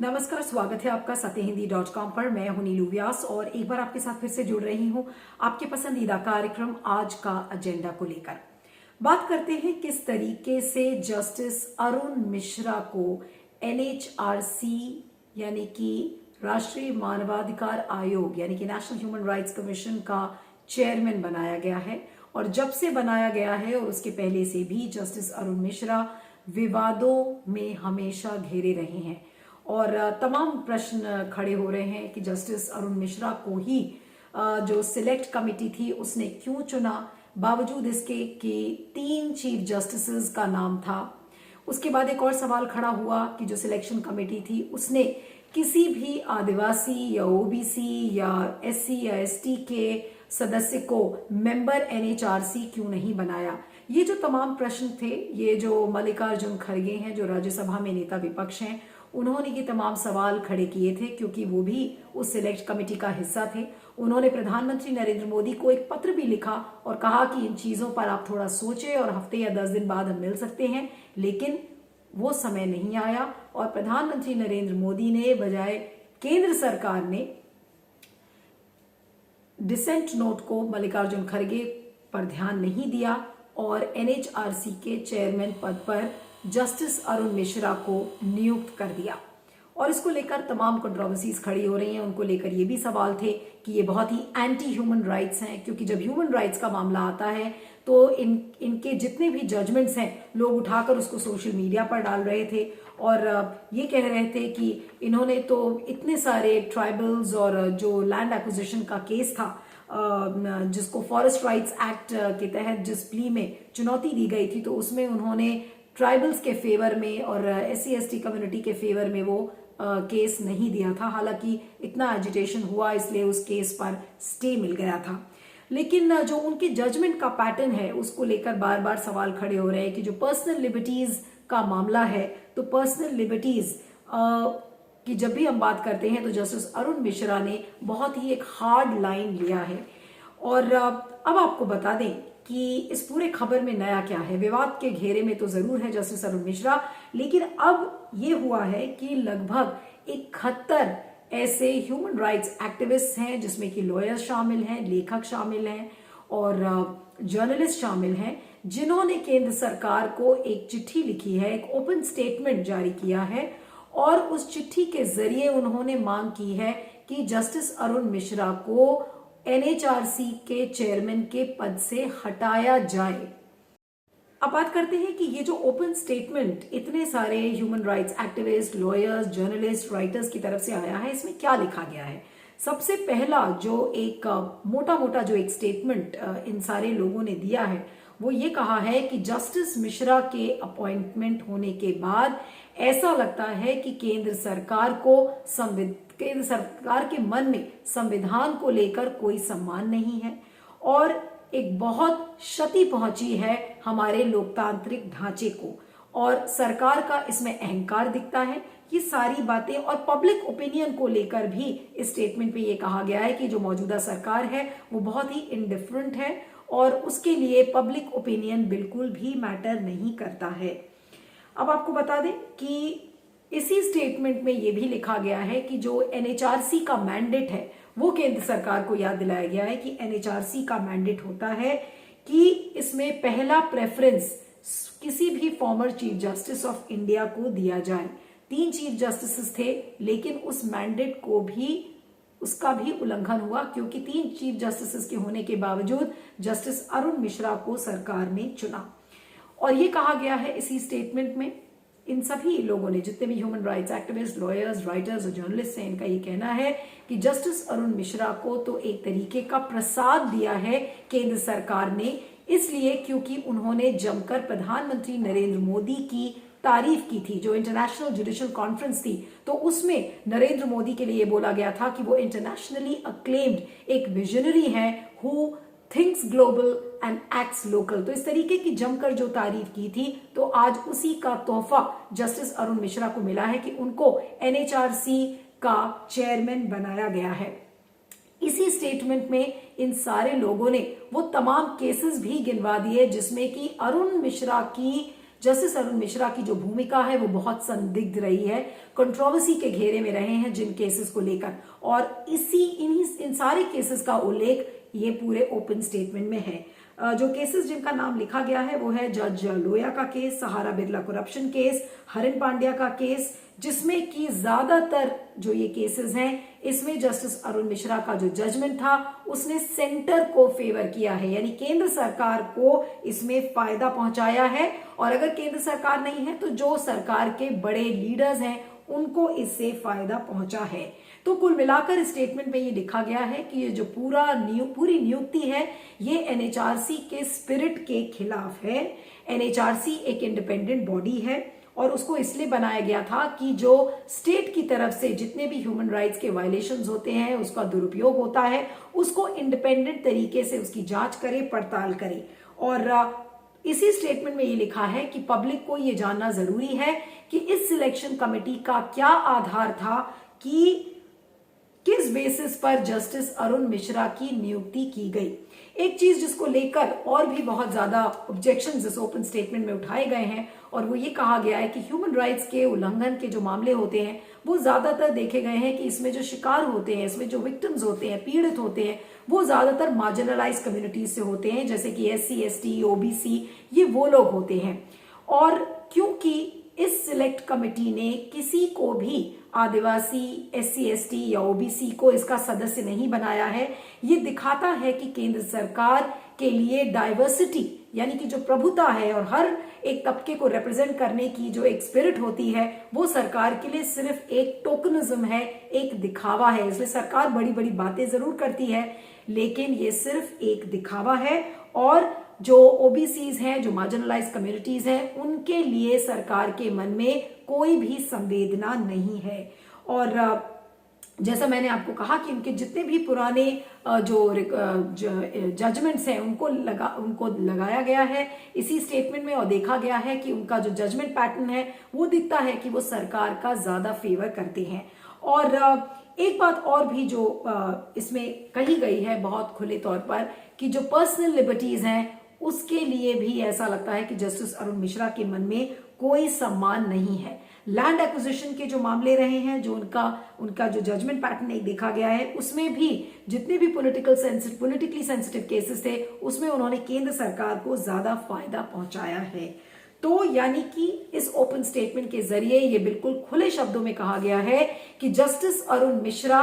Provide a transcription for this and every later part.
नमस्कार, स्वागत है आपका सत्यहिंदी.com पर। मैं हूं नीलू व्यास और एक बार आपके साथ फिर से जुड़ रही हूं आपके पसंदीदा कार्यक्रम आज का एजेंडा को लेकर। बात करते हैं किस तरीके से जस्टिस अरुण मिश्रा को एनएचआरसी यानी कि राष्ट्रीय मानवाधिकार आयोग यानी कि नेशनल ह्यूमन राइट्स कमीशन का चेयरमैन बनाया गया है। और जब से बनाया गया है और उसके पहले से भी जस्टिस अरुण मिश्रा विवादों में हमेशा घिरे रहे हैं और तमाम प्रश्न खड़े हो रहे हैं कि जस्टिस अरुण मिश्रा को ही जो सिलेक्ट कमेटी थी उसने क्यों चुना, बावजूद इसके कि 3 चीफ जस्टिसेस का नाम था। उसके बाद एक और सवाल खड़ा हुआ कि जो सिलेक्शन कमेटी थी उसने किसी भी आदिवासी या ओबीसी या एससी या एसटी के सदस्य को मेंबर एनएचआरसी क्यों नहीं बनाया। ये जो तमाम प्रश्न थे, ये जो मल्लिकार्जुन खड़गे हैं जो राज्यसभा में नेता विपक्ष हैं, उन्होंने ये तमाम सवाल खड़े किए थे क्योंकि वो भी उस सिलेक्ट कमेटी का हिस्सा थे। उन्होंने प्रधानमंत्री नरेंद्र मोदी को एक पत्र भी लिखा और कहा कि इन चीजों पर आप थोड़ा सोचें और हफ्ते या 10 दिन बाद हम मिल सकते हैं, लेकिन वो समय नहीं आया और प्रधानमंत्री नरेंद्र मोदी ने बजाय केंद्र सरकार ने डिसेंट नोट को मल्लिकार्जुन खड़गे पर ध्यान नहीं दिया और एनएचआरसी के चेयरमैन पद पर जस्टिस अरुण मिश्रा को नियुक्त कर दिया। और इसको लेकर तमाम कंट्रोवर्सीज खड़ी हो रही हैं। उनको लेकर ये भी सवाल थे कि ये बहुत ही एंटी ह्यूमन राइट्स हैं, क्योंकि जब ह्यूमन राइट्स का मामला आता है तो इनके जितने भी जजमेंट्स हैं लोग उठाकर उसको सोशल मीडिया पर डाल रहे थे और ये कह रहे थे कि इन्होंने तो इतने सारे ट्राइबल्स और जो लैंड एक्विजिशन का केस था जिसको फॉरेस्ट राइट्स एक्ट के तहत जिस प्ली में चुनौती दी गई थी, तो उसमें उन्होंने ट्राइबल्स के फेवर में और एससी एसटी कम्युनिटी के फेवर में वो केस नहीं दिया था। हालांकि इतना एजिटेशन हुआ इसलिए उस केस पर स्टे मिल गया था, लेकिन जो उनके जजमेंट का पैटर्न है उसको लेकर बार बार सवाल खड़े हो रहे हैं कि जो पर्सनल लिबर्टीज का मामला है, तो पर्सनल लिबर्टीज की जब भी हम बात करते हैं तो जस्टिस अरुण मिश्रा ने बहुत ही एक हार्ड लाइन लिया है। और अब आपको बता दें कि इस पूरे खबर में नया क्या है। विवाद के घेरे में तो जरूर है जस्टिस अरुण मिश्रा, लेकिन अब ये हुआ है कि लगभग 71 ऐसे ह्यूमन राइट्स एक्टिविस्ट हैं जिसमें कि लॉयर्स शामिल हैं, लेखक शामिल हैं और जर्नलिस्ट शामिल हैं, जिन्होंने केंद्र सरकार को एक चिट्ठी लिखी है, एक ओपन स्टेटमेंट जारी किया है और उस चिट्ठी के जरिए उन्होंने मांग की है कि जस्टिस अरुण मिश्रा को एनएचआरसी के चेयरमैन के पद से हटाया जाए। अब बात करते हैं कि ये जो ओपन स्टेटमेंट इतने सारे human rights activist, lawyers, journalist, writers की तरफ से आया है, इसमें क्या लिखा गया है। सबसे पहला जो एक मोटा जो एक स्टेटमेंट इन सारे लोगों ने दिया है वो ये कहा है कि जस्टिस मिश्रा के अपॉइंटमेंट होने के बाद ऐसा लगता है कि केंद्र सरकार के मन में संविधान को लेकर कोई सम्मान नहीं है और एक बहुत क्षति पहुंची है हमारे लोकतांत्रिक ढांचे को और सरकार का इसमें अहंकार दिखता है। ये सारी बातें और पब्लिक ओपिनियन को लेकर भी इस स्टेटमेंट पे ये कहा गया है कि जो मौजूदा सरकार है वो बहुत ही इनडिफरेंट है और उसके लिए पब्लिक ओपिनियन बिल्कुल भी मैटर नहीं करता है। अब आपको बता दें कि इसी स्टेटमेंट में यह भी लिखा गया है कि जो एनएचआरसी का मैंडेट है वो केंद्र सरकार को याद दिलाया गया है कि एनएचआरसी का मैंडेट होता है कि इसमें पहला प्रेफरेंस किसी भी former chief justice of India को दिया जाए। 3 चीफ जस्टिस थे, लेकिन उस मैंडेट को भी उसका भी उल्लंघन हुआ क्योंकि 3 चीफ जस्टिस के होने के बावजूद जस्टिस अरुण मिश्रा को सरकार ने चुना। और ये कहा गया है इसी स्टेटमेंट में, इन सभी लोगों ने, जितने भी human rights activist, lawyers, writers और जर्नलिस्ट हैं, इनका ये कहना है कि जस्टिस अरुण मिश्रा को तो एक तरीके का प्रसाद दिया है केंद्र सरकार ने, इसलिए क्योंकि उन्होंने जमकर प्रधानमंत्री नरेंद्र मोदी की तारीफ की थी। जो इंटरनेशनल जुडिशियल कॉन्फ्रेंस थी तो उसमें नरेंद्र मोदी के लिए बोला गया था कि वो इंटरनेशनली अक्लेम्ड एक विजनरी है who thinks global and acts local. तो इस तरीके की जमकर जो तारीफ की थी, तो आज उसी का तोहफा जस्टिस अरुण मिश्रा को मिला है कि उनको एनएचआरसी का चेयरमैन बनाया गया है। इसी स्टेटमेंट में इन सारे लोगों ने वो तमाम केसेस भी गिनवा दिए जिसमें कि अरुण मिश्रा की जस्टिस अरुण मिश्रा की जो भूमिका है वो बहुत संदिग्ध रही है, कंट्रोवर्सी के घेरे में रहे हैं जिन केसेस को लेकर, और इन सारे केसेस का उल्लेख ये पूरे ओपन स्टेटमेंट में है। जो केसेस जिनका नाम लिखा गया है वो है जज लोया का केस, सहारा बिरला करप्शन केस, हरिन पांड्या का केस, जिसमें कि ज्यादातर जो ये केसेस हैं इसमें जस्टिस अरुण मिश्रा का जो जजमेंट था उसने सेंटर को फेवर किया है, यानी केंद्र सरकार को इसमें फायदा पहुंचाया है। और अगर केंद्र सरकार नहीं है तो जो सरकार के बड़े लीडर्स हैं उनको इससे फायदा पहुंचा है। तो कुल मिलाकर स्टेटमेंट में ये लिखा गया है कि ये जो पूरी नियुक्ति है ये एनएचआरसी के स्पिरिट के खिलाफ है। एनएचआरसी एक इंडिपेंडेंट बॉडी है और उसको इसलिए बनाया गया था कि जो स्टेट की तरफ से जितने भी ह्यूमन राइट्स के वायलेशंस होते हैं, उसका दुरुपयोग होता है, उसको इंडिपेंडेंट तरीके से उसकी जांच करे, पड़ताल करे। और इसी स्टेटमेंट में ये लिखा है कि पब्लिक को ये जानना जरूरी है कि इस सिलेक्शन कमेटी का क्या आधार था कि किस बेसिस पर जस्टिस अरुण मिश्रा की नियुक्ति की गई। एक चीज जिसको लेकर और भी बहुत ज्यादा ऑब्जेक्शंस इस ओपन स्टेटमेंट में उठाए गए हैं और वो ये कहा गया है कि ह्यूमन राइट्स के उल्लंघन के जो मामले होते हैं वो ज्यादातर देखे गए हैं कि इसमें जो शिकार होते हैं, इसमें जो विक्टिम्स होते हैं, पीड़ित होते हैं, वो ज्यादातर मार्जिनलाइज कम्युनिटीज से होते हैं, जैसे कि एससी, एसटी, ओबीसी, ये वो लोग होते हैं। और क्योंकि इस सिलेक्ट कमेटी ने किसी को भी आदिवासी, एससी, एसटी या ओबीसी को इसका सदस्य नहीं बनाया है, ये दिखाता है कि केंद्र सरकार के लिए डाइवर्सिटी यानी कि जो प्रभुता है और हर एक तबके को रिप्रेजेंट करने की जो एक स्पिरिट होती है वो सरकार के लिए सिर्फ एक टोकनिज्म है, एक दिखावा है। इसलिए सरकार बड़ी बड़ी बातें जरूर करती है लेकिन ये सिर्फ एक दिखावा है। और जो ओबीसीज हैं, जो मार्जिनलाइज कम्युनिटीज हैं, उनके लिए सरकार के मन में कोई भी संवेदना नहीं है। और जैसा मैंने आपको कहा कि उनके जितने भी पुराने जो जजमेंट्स हैं उनको लगाया गया है इसी स्टेटमेंट में और देखा गया है कि उनका जो जजमेंट पैटर्न है वो दिखता है कि वो सरकार का ज्यादा फेवर करते हैं। और एक बात और भी जो इसमें कही गई है बहुत खुले तौर पर कि जो पर्सनल लिबर्टीज हैं उसके लिए भी ऐसा लगता है कि जस्टिस अरुण मिश्रा के मन में कोई सम्मान नहीं है। लैंड एक्विजिशन के जो मामले रहे हैं, जो उनका जो जजमेंट पैटर्न एक देखा गया है, उसमें भी जितने भी पॉलिटिकली सेंसिटिव केसेस थे उसमें उन्होंने केंद्र सरकार को ज्यादा फायदा पहुंचाया है। तो यानी कि इस ओपन स्टेटमेंट के जरिए ये बिल्कुल खुले शब्दों में कहा गया है कि जस्टिस अरुण मिश्रा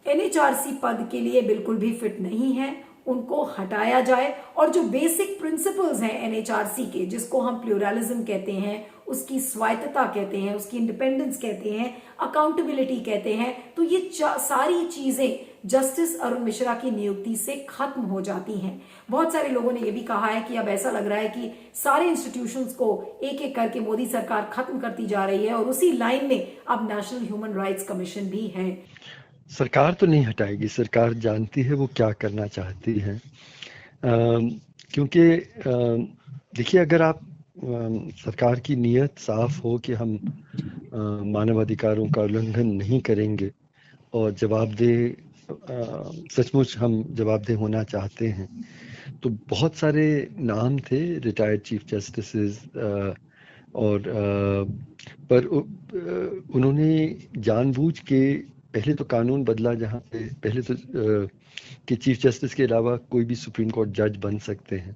एनएचआरसी पद के लिए बिल्कुल भी फिट नहीं है, उनको हटाया जाए। और जो बेसिक प्रिंसिपल्स हैं एनएचआरसी के, जिसको हम प्लूरलिज्म कहते हैं, उसकी स्वायत्तता कहते हैं, उसकी इंडिपेंडेंस कहते हैं, अकाउंटेबिलिटी कहते हैं, तो ये सारी चीजें जस्टिस अरुण मिश्रा की नियुक्ति से खत्म हो जाती हैं। बहुत सारे लोगों ने यह भी कहा है कि अब ऐसा लग रहा है कि सारे इंस्टीट्यूशंस को एक एक करके मोदी सरकार खत्म करती जा रही है और उसी लाइन में अब नेशनल ह्यूमन राइट्स कमीशन भी है। सरकार तो नहीं हटाएगी, सरकार जानती है वो क्या करना चाहती है। क्योंकि देखिए, अगर आप सरकार की नीयत साफ हो कि हम मानवाधिकारों का उल्लंघन नहीं करेंगे और जवाबदेह, सचमुच हम जवाबदेह होना चाहते हैं, तो बहुत सारे नाम थे रिटायर्ड चीफ जस्टिसेस और पर उन्होंने जानबूझ के पहले तो कानून बदला, जहाँ पे पहले तो कि चीफ जस्टिस के अलावा कोई भी सुप्रीम कोर्ट जज बन सकते हैं,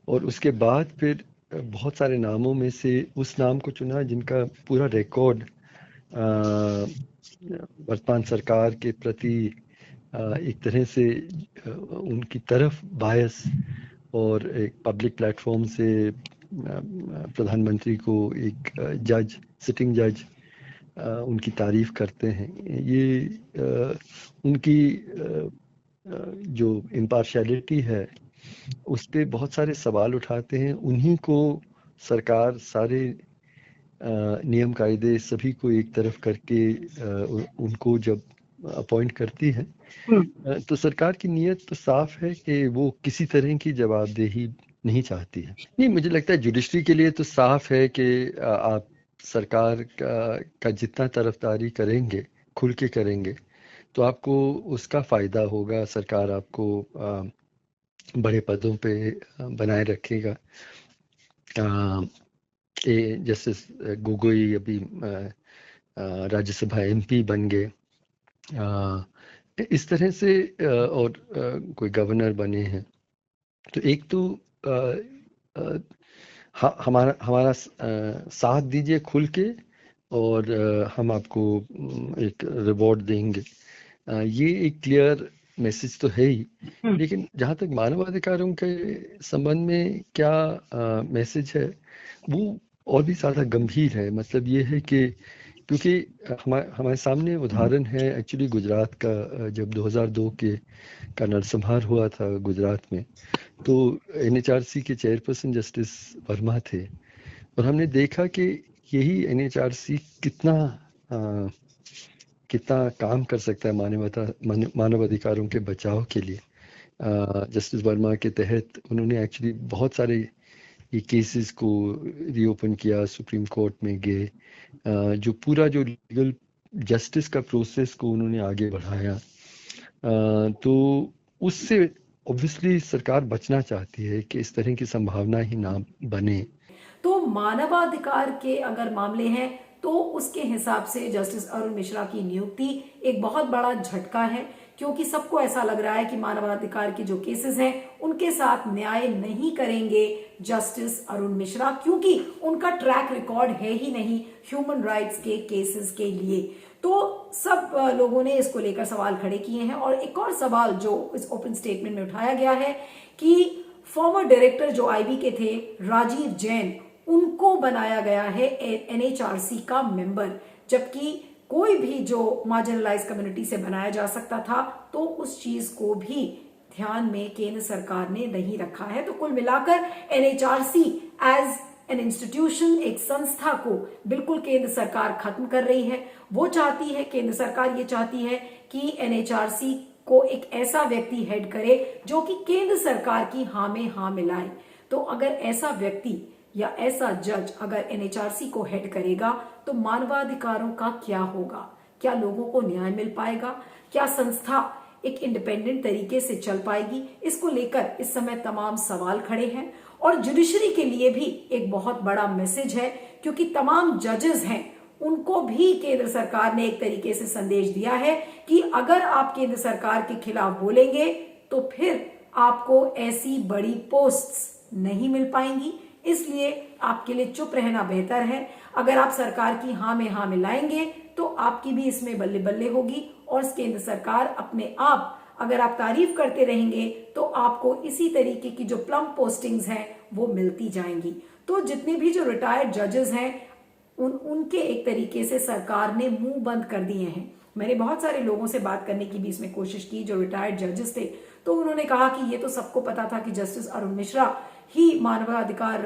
और उसके बाद फिर बहुत सारे नामों में से उस नाम को चुना जिनका पूरा रिकॉर्ड वर्तमान सरकार के प्रति एक तरह से उनकी तरफ बायस और एक पब्लिक प्लेटफॉर्म से प्रधानमंत्री को एक जज, सिटिंग जज उनकी तारीफ करते हैं। ये उनकी जो इम्पार्शियलिटी है उस पे बहुत सारे सवाल उठाते हैं। उन्हीं को सरकार सारे नियम कायदे सभी को एक तरफ करके उनको जब अपॉइंट करती है तो सरकार की नीयत तो साफ है कि वो किसी तरह की जवाबदेही नहीं चाहती है। नहीं, मुझे लगता है जुडिशरी के लिए तो साफ है कि आप सरकार का जितना तरफदारी करेंगे, खुल के करेंगे, तो आपको उसका फायदा होगा। सरकार आपको बड़े पदों पे बनाए रखेगा। जस्टिस गोगोई अभी राज्यसभा एमपी बन गए। इस तरह से और कोई गवर्नर बने हैं। तो एक तो हमारा हमारा साथ दीजिए खुल के, और हम आपको एक रिवॉर्ड देंगे। ये एक क्लियर मैसेज तो है ही, लेकिन जहाँ तक मानवाधिकारों के संबंध में क्या मैसेज है, वो और भी ज़्यादा गंभीर है। मतलब ये है कि क्योंकि हमारे सामने उदाहरण है एक्चुअली गुजरात का, जब 2002 का नरसंहार हुआ था गुजरात में, तो एनएचआरसी के चेयरपर्सन जस्टिस वर्मा थे, और हमने देखा कि यही एनएचआरसी कितना काम कर सकता है मानवाधिकारों के बचाव के लिए। जस्टिस वर्मा के तहत उन्होंने एक्चुअली बहुत सारे ये केसेस को रीओपन किया, सुप्रीम कोर्ट में गए, जो लीगल जस्टिस का प्रोसेस को उन्होंने आगे बढ़ाया। तो उससे ऑब्वियसली सरकार बचना चाहती है कि इस तरह की संभावना ही ना बने। तो मानवाधिकार के अगर मामले हैं तो उसके हिसाब से जस्टिस अरुण मिश्रा की नियुक्ति एक बहुत बड़ा झटका है, क्योंकि सबको ऐसा लग रहा है कि मानवाधिकार के जो केसेस हैं उनके साथ न्याय नहीं करेंगे जस्टिस अरुण मिश्रा, क्योंकि उनका ट्रैक रिकॉर्ड है ही नहीं ह्यूमन राइट्स के केसेस के लिए। तो सब लोगों ने इसको लेकर सवाल खड़े किए हैं। और एक और सवाल जो इस ओपन स्टेटमेंट में उठाया गया है कि फॉर्मर डायरेक्टर जो आईबी के थे राजीव जैन, उनको बनाया गया है एनएचआरसी का मेंबर, जबकि कोई भी जो मार्जिनलाइज कम्युनिटी से बनाया जा सकता था, तो उस चीज को भी ध्यान में केंद्र सरकार ने नहीं रखा है। तो कुल मिलाकर एनएचआरसी एज एन इंस्टीट्यूशन, एक संस्था को बिल्कुल केंद्र सरकार खत्म कर रही है। वो चाहती है, केंद्र सरकार ये चाहती है कि एनएचआरसी को एक ऐसा व्यक्ति हेड करे जो कि केंद्र सरकार की हाँ में हाँ मिलाए। तो अगर ऐसा व्यक्ति या ऐसा जज अगर एनएचआरसी को हेड करेगा तो मानवाधिकारों का क्या होगा? क्या लोगों को न्याय मिल पाएगा? क्या संस्था एक इंडिपेंडेंट तरीके से चल पाएगी? इसको लेकर इस समय तमाम सवाल खड़े हैं। और जुडिशरी के लिए भी एक बहुत बड़ा मैसेज है, क्योंकि तमाम जजेस हैं उनको भी केंद्र सरकार ने एक तरीके से संदेश दिया है कि अगर आप केंद्र सरकार के खिलाफ बोलेंगे तो फिर आपको ऐसी बड़ी पोस्ट्स नहीं मिल पाएंगी, इसलिए आपके लिए चुप रहना बेहतर है। अगर आप सरकार की हाँ में हाँ मिलाएंगे तो आपकी भी इसमें बल्ले बल्ले होगी, और केंद्र सरकार अपने आप, अगर आप तारीफ करते रहेंगे तो आपको इसी तरीके की जो प्लम पोस्टिंग्स हैं वो मिलती जाएंगी। तो जितने भी जो रिटायर्ड जजेस हैं उनके एक तरीके से सरकार ने मुंह बंद कर दिए हैं। मैंने बहुत सारे लोगों से बात करने की भी इसमें कोशिश की जो रिटायर्ड जजेस थे, तो उन्होंने कहा कि ये तो सबको पता था कि जस्टिस अरुण मिश्रा ही मानवाधिकार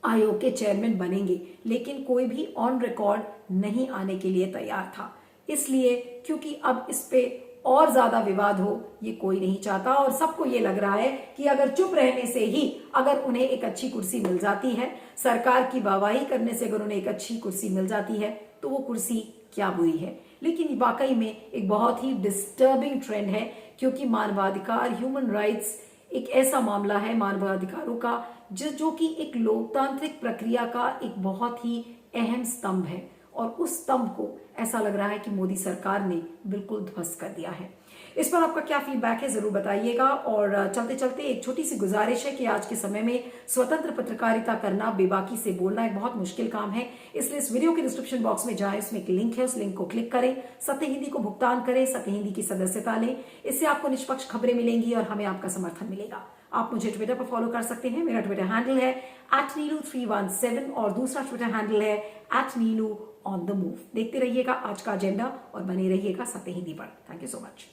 आयोग के चेयरमैन बनेंगे, लेकिन कोई भी ऑन रिकॉर्ड नहीं आने के लिए तैयार था। इसलिए क्योंकि अब इस पे और ज्यादा विवाद हो ये कोई नहीं चाहता, और सबको ये लग रहा है कि अगर चुप रहने से ही अगर उन्हें एक अच्छी कुर्सी मिल जाती है, सरकार की वाहवाही करने से अगर उन्हें एक अच्छी कुर्सी मिल जाती है, तो वो कुर्सी क्या बुरी है। लेकिन वाकई में एक बहुत ही डिस्टर्बिंग ट्रेंड है, क्योंकि मानवाधिकार, ह्यूमन राइट्स एक ऐसा मामला है मानवाधिकारों का जो कि एक लोकतांत्रिक प्रक्रिया का एक बहुत ही अहम स्तंभ है, और उस स्तंभ को ऐसा लग रहा है कि मोदी सरकार ने बिल्कुल ध्वस्त कर दिया है। इस पर आपका क्या फीडबैक है जरूर बताइएगा। और चलते चलते एक छोटी सी गुजारिश है कि आज के समय में स्वतंत्र पत्रकारिता करना, बेबाकी से बोलना एक बहुत मुश्किल काम है, इसलिए इस वीडियो के डिस्क्रिप्शन बॉक्स में जाएं, उसमें एक लिंक है, उस लिंक को क्लिक करें, सत्य हिंदी को भुगतान करें, सत्य हिंदी की सदस्यता लें। इससे आपको निष्पक्ष खबरें मिलेंगी और हमें आपका समर्थन मिलेगा। आप मुझे ट्विटर पर फॉलो कर सकते हैं, मेरा ट्विटर हैंडल है @neelu317 और दूसरा ट्विटर हैंडल है @neelu_on_the_move। देखते रहिएगा आज का एजेंडा और बने रहिएगा सत्य हिंदी पर। Thank you so much.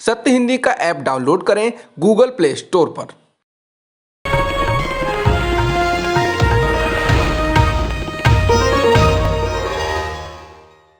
सत्य हिंदी का ऐप डाउनलोड करें गूगल प्ले स्टोर पर।